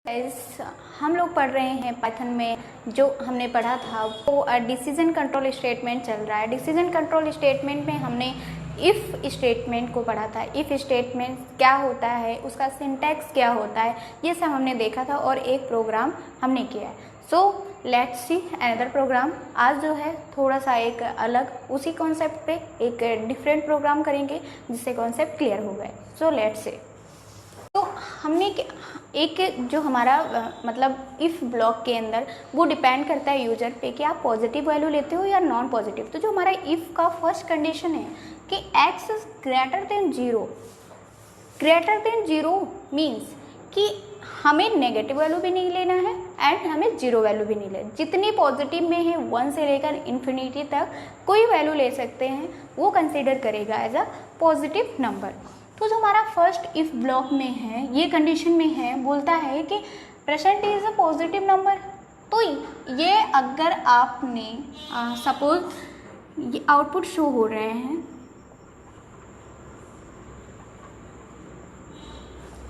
Guys, हम लोग पढ़ रहे हैं पाइथन में जो हमने पढ़ा था वो डिसीजन कंट्रोल स्टेटमेंट चल रहा है। डिसीजन कंट्रोल स्टेटमेंट में हमने इफ़ स्टेटमेंट को पढ़ा था। इफ़ स्टेटमेंट क्या होता है, उसका सिंटैक्स क्या होता है, ये सब हमने देखा था और एक प्रोग्राम हमने किया है। So let's see another program. आज जो है थोड़ा सा एक अलग उसी कॉन्सेप्ट पे एक डिफरेंट प्रोग्राम करेंगे जिससे कॉन्सेप्ट क्लियर हो गए। सो लेट्स सी। तो हमने एक जो हमारा मतलब इफ़ ब्लॉक के अंदर वो डिपेंड करता है यूजर पे कि आप पॉजिटिव वैल्यू लेते हो या नॉन पॉजिटिव। तो जो हमारा इफ़ का फर्स्ट कंडीशन है कि x is greater than 0, greater than 0 means कि हमें नेगेटिव वैल्यू भी नहीं लेना है एंड हमें 0 वैल्यू भी नहीं लेना। जितनी पॉजिटिव में है 1 से लेकर इन्फिनिटी तक कोई वैल्यू ले सकते हैं, वो कंसिडर करेगा एज अ पॉजिटिव नंबर। तो जो हमारा फर्स्ट इफ ब्लॉक में है, ये कंडीशन में है, बोलता है कि present is a positive number. तो ये अगर आपने सपोज ये आउटपुट शो हो रहे हैं,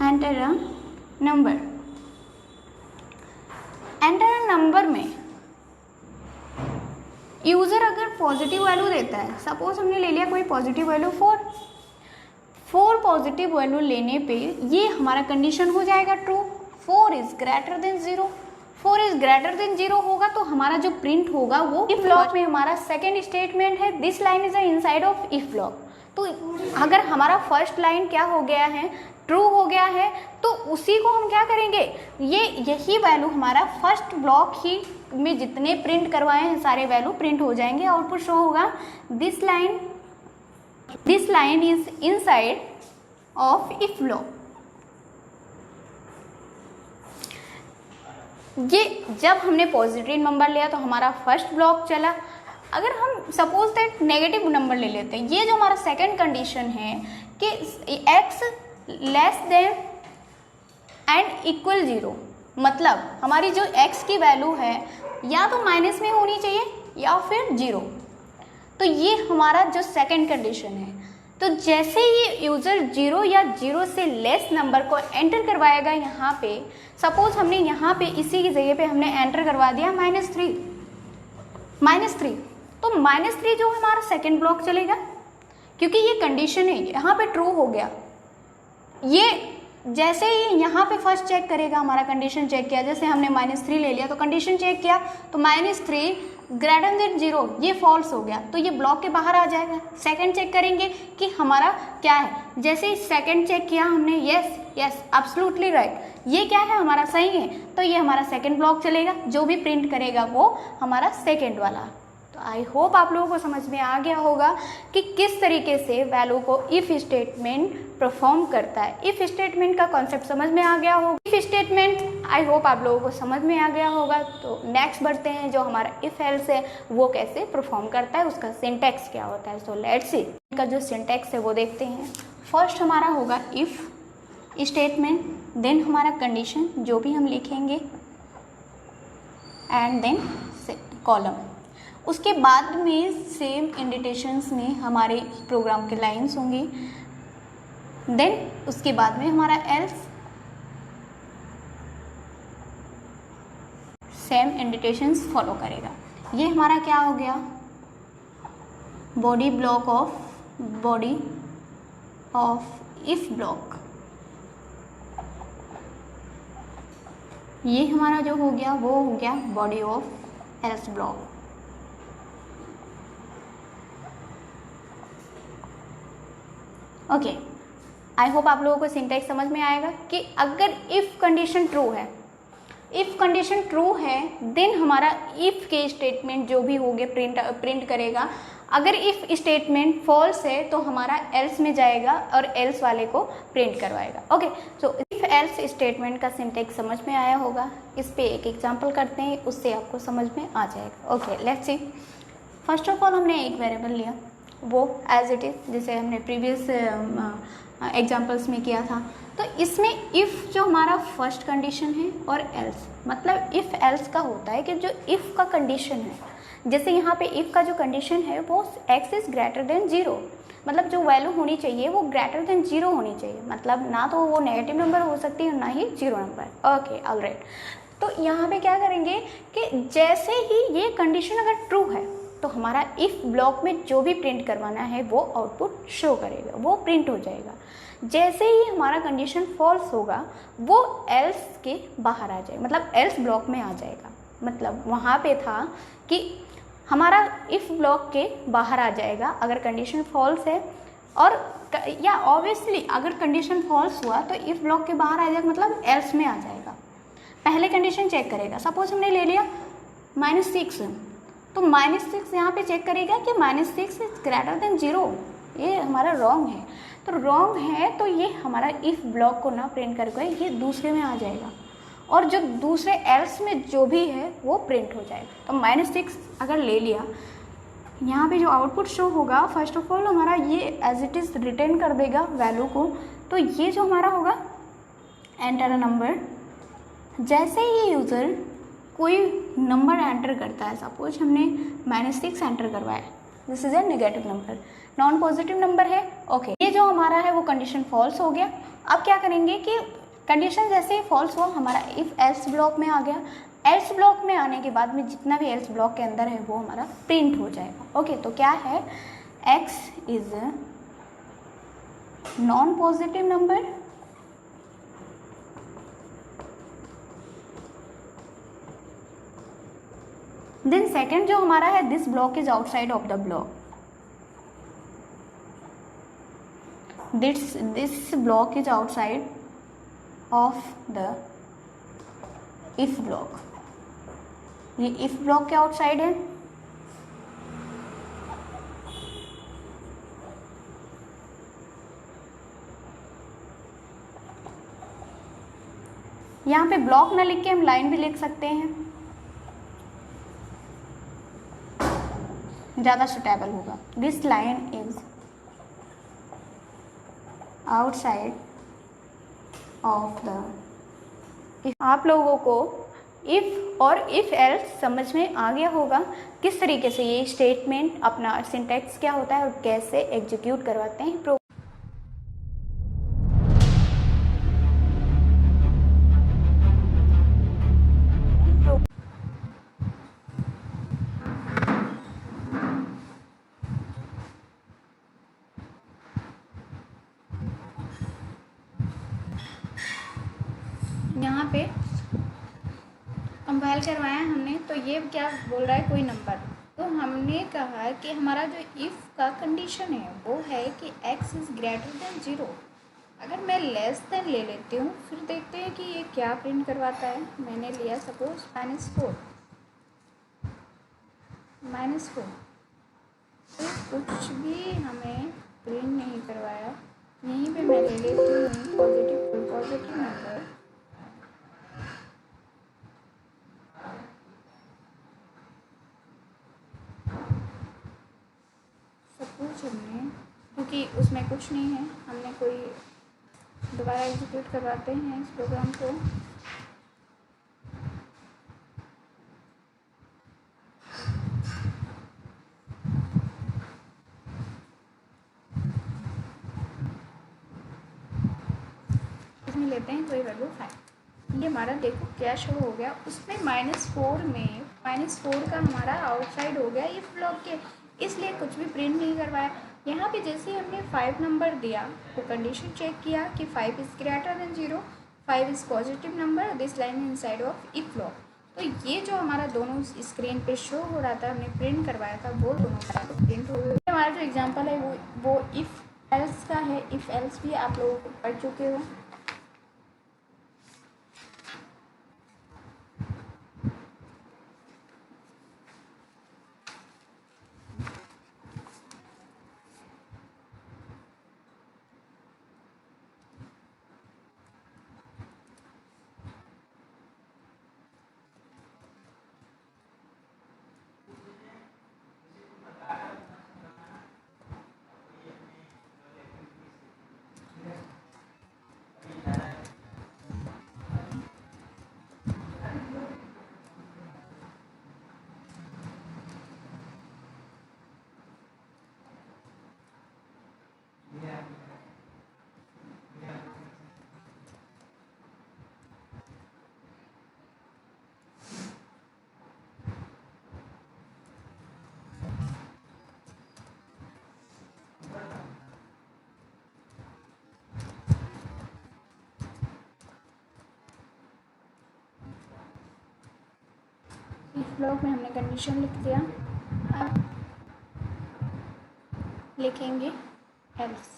enter a number, enter a number में यूजर अगर पॉजिटिव वैल्यू देता है, सपोज हमने ले लिया कोई पॉजिटिव वैल्यू 4 पॉजिटिव वैल्यू लेने पे ये हमारा कंडीशन हो जाएगा true. 4 is greater than 0, 4 is greater than 0 होगा तो हमारा जो प्रिंट होगा वो इफ ब्लॉक में हमारा सेकेंड स्टेटमेंट है, this line is inside of if block. तो अगर हमारा फर्स्ट लाइन क्या हो गया है, ट्रू हो गया है, तो उसी को हम क्या करेंगे, यही वैल्यू हमारा फर्स्ट ब्लॉक ही में जितने प्रिंट करवाए हैं सारे वैल्यू प्रिंट हो जाएंगे। आउटपुट शो होगा this line is inside of if block. ये जब हमने पॉजिटिव नंबर लिया तो हमारा फर्स्ट ब्लॉक चला। अगर हम सपोज दैट नेगेटिव नंबर ले लेते हैं, ये जो हमारा सेकंड कंडीशन है कि x less than and equal 0, मतलब हमारी जो x की वैल्यू है या तो माइनस में होनी चाहिए या फिर 0। तो ये हमारा जो सेकंड कंडीशन है। तो जैसे ये यूज़र 0 या 0 से लेस नंबर को एंटर करवाएगा यहाँ पे, सपोज हमने यहाँ पे इसी की जगह पे हमने एंटर करवा दिया -3, तो -3 जो हमारा सेकंड ब्लॉक चलेगा क्योंकि ये कंडीशन है, यहाँ पे ट्रू हो गया। ये जैसे ही यहाँ पे फर्स्ट चेक करेगा, हमारा कंडीशन चेक किया, जैसे हमने -3 ले लिया तो कंडीशन चेक किया तो -3 ग्रेटर देन 0 ये फॉल्स हो गया तो ये ब्लॉक के बाहर आ जाएगा। सेकंड चेक करेंगे कि हमारा क्या है, जैसे ही सेकंड चेक किया हमने यस एब्सोल्युटली राइट, ये क्या है हमारा सही है, तो ये हमारा सेकंड ब्लॉक चलेगा। जो भी प्रिंट करेगा वो हमारा सेकंड वाला। तो आई होप आप लोगों को समझ में आ गया होगा कि किस तरीके से वैल्यू को इफ स्टेटमेंट परफॉर्म करता है। इफ स्टेटमेंट का कॉन्सेप्ट समझ में आ गया होगा। इफ स्टेटमेंट आई होप आप लोगों को समझ में आ गया होगा। तो नेक्स्ट बढ़ते हैं, जो हमारा इफ एल्स है वो कैसे परफॉर्म करता है, उसका सिंटैक्स क्या होता है। सो लेट्स सी, इनका जो सिंटैक्स है वो देखते हैं। फर्स्ट हमारा होगा इफ स्टेटमेंट, देन हमारा कंडीशन जो भी हम लिखेंगे, एंड देन कॉलम। उसके बाद में सेम इंडेंटेशंस में हमारे प्रोग्राम के लाइंस होंगी। देन उसके बाद में हमारा एल्स, सेम इंडेंटेशंस फॉलो करेगा। ये हमारा क्या हो गया, बॉडी ऑफ इफ ब्लॉक। ये हमारा जो हो गया वो हो गया body of else block. Okay, I hope आप लोगों को सिंटैक्स समझ में आएगा कि अगर इफ कंडीशन ट्रू है, इफ कंडीशन ट्रू है देन हमारा इफ के स्टेटमेंट जो भी होंगे प्रिंट करेगा। अगर इफ स्टेटमेंट फॉल्स है तो हमारा एल्स में जाएगा और एल्स वाले को प्रिंट करवाएगा। Okay, so if else statement का सिंटैक्स समझ में आया होगा। इस पे एक एग्जांपल करते हैं, उससे आपको समझ में आ जाएगा। Okay, let's see. First of all हमने एक वेरिएबल लिया, वो एज इट इज़, जिसे हमने प्रीवियस एग्जाम्पल्स में किया था। तो इसमें इफ़ जो हमारा फर्स्ट कंडीशन है और एल्स, मतलब इफ़ एल्स का होता है कि जो इफ़ का कंडीशन है, जैसे यहाँ पे इफ़ का जो कंडीशन है वो x इज़ ग्रेटर देन 0, मतलब जो वैल्यू होनी चाहिए वो ग्रेटर देन 0 होनी चाहिए, मतलब ना तो वो नेगेटिव नंबर हो सकती है ना ही 0 नंबर। ओके ऑलराइट, तो यहाँ पे क्या करेंगे कि जैसे ही ये कंडीशन अगर ट्रू है तो हमारा इफ ब्लॉक में जो भी प्रिंट करवाना है वो आउटपुट शो करेगा, वो प्रिंट हो जाएगा। जैसे ही हमारा कंडीशन फॉल्स होगा वो एल्स के बाहर आ जाएगा, मतलब एल्स ब्लॉक में आ जाएगा। मतलब वहाँ पे था कि हमारा इफ ब्लॉक के बाहर आ जाएगा अगर कंडीशन फॉल्स है, और या ऑब्वियसली अगर कंडीशन फॉल्स हुआ तो इफ ब्लॉक के बाहर आ जाएगा, मतलब एल्स में आ जाएगा। पहले कंडीशन चेक करेगा, सपोज हमने ले लिया -6, तो -6 यहाँ पे चेक करेगा कि -6 इज ग्रेटर देन 0, ये हमारा रॉन्ग है। तो रॉन्ग है तो ये हमारा इफ ब्लॉक को ना प्रिंट करके ये दूसरे में आ जाएगा, और जो दूसरे एल्स में जो भी है वो प्रिंट हो जाएगा। तो -6 अगर ले लिया, यहाँ पे जो आउटपुट शो होगा फर्स्ट ऑफ ऑल हमारा ये एज इट इज़ रिटर्न कर देगा वैल्यू को। तो ये जो हमारा होगा एंटर अ नंबर, जैसे ही यूज़र कोई नंबर एंटर करता है, सपोज हमने -6 एंटर करवाया, this is a negative number, non positive number है। ओके, ये जो हमारा है वो कंडीशन फॉल्स हो गया। अब क्या करेंगे कि कंडीशन जैसे ही फॉल्स हुआ हमारा इफ एल्स ब्लॉक में आ गया, एल्स ब्लॉक में आने के बाद में जितना भी एल्स ब्लॉक के अंदर है वो हमारा प्रिंट हो जाएगा। ओके, तो क्या है, x is non positive number, then second जो हमारा है this block is outside of the block, this block is outside of the if block, ये इफ ब्लॉक के आउटसाइड है। यहाँ पे ब्लॉक ना लिख के हम लाइन भी लिख सकते हैं, ज़्यादा सुटेबल होगा। This line is outside of the. आप लोगों को इफ़ और इफ़ एल्स समझ में आ गया होगा किस तरीके से ये स्टेटमेंट अपना सिंटैक्स क्या होता है और कैसे एग्जीक्यूट करवाते हैं। यहाँ पे कंपाइल करवाया हमने, तो ये क्या बोल रहा है, कोई नंबर। तो हमने कहा कि हमारा जो इफ़ का कंडीशन है वो है कि x इज़ ग्रेटर देन 0। अगर मैं लेस देन ले लेती हूँ, फिर देखते हैं कि ये क्या प्रिंट करवाता है। मैंने लिया सपोज -4, तो कुछ भी हमें प्रिंट नहीं करवाया। यहीं पे मैं ले लेती हूँ पॉजिटिव नंबर, सपोज हमने, क्योंकि उसमें कुछ नहीं है, हमने कोई दोबारा एग्जीक्यूट करवाते हैं इस प्रोग्राम को। इसमें लेते हैं कोई वैल्यू 5, ये हमारा देखो क्या शो हो गया। उसमें -4 में -4 का हमारा आउटसाइड हो गया इफ ब्लॉक के, इसलिए कुछ भी प्रिंट नहीं करवाया। यहाँ पे जैसे हमने 5 नंबर दिया तो कंडीशन चेक किया कि 5 is greater than 0, 5 is positive number, this line inside of if block. तो ये जो हमारा दोनों स्क्रीन पे शो हो रहा था, हमने प्रिंट करवाया था, वो दोनों का प्रिंट हो गया। हमारा जो एग्जाम्पल है वो इफ़ एल्स का है। इफ़ एल्स भी आप लोगों को पढ़ चुके हो। ब्लॉक में हमने कंडीशन लिख दिया, अब लिखेंगे एल्स।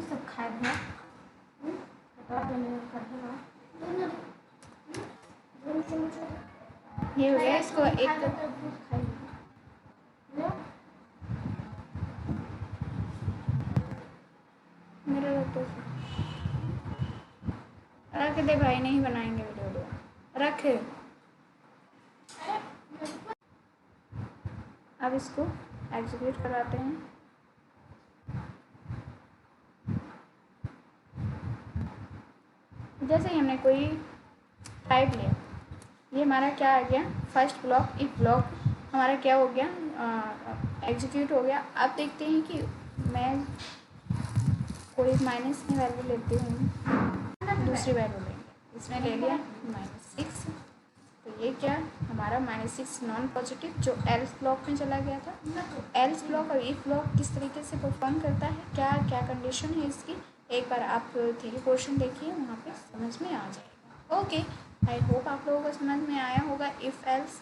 सब खाए थे ये हो गया। इसको एक मेरा तो रख दे भाई, नहीं बनाएंगे वीडियो, रख। अब इसको एग्जीक्यूट कराते हैं। जैसे ही हमने कोई टाइप लिया, ये हमारा क्या आ गया, फर्स्ट ब्लॉक। इफ ब्लॉक हमारा क्या हो गया, एग्जीक्यूट हो गया। अब देखते हैं कि मैं कोई माइनस की वैल्यू लेती हूँ, दूसरी वैल्यू लेंगे। इसमें ले लिया -6, तो ये क्या हमारा -6 नॉन पॉजिटिव जो एल्स ब्लॉक में चला गया था। तो एल्स ब्लॉक और इफ ब्लॉक किस तरीके से परफॉर्म करता है, क्या क्या कंडीशन है इसकी, एक बार आप थ्योरी पोर्शन देखिए, वहाँ पे समझ में आ जाएगा। ओके, आई होप आप लोगों को समझ में आया होगा इफ़ एल्स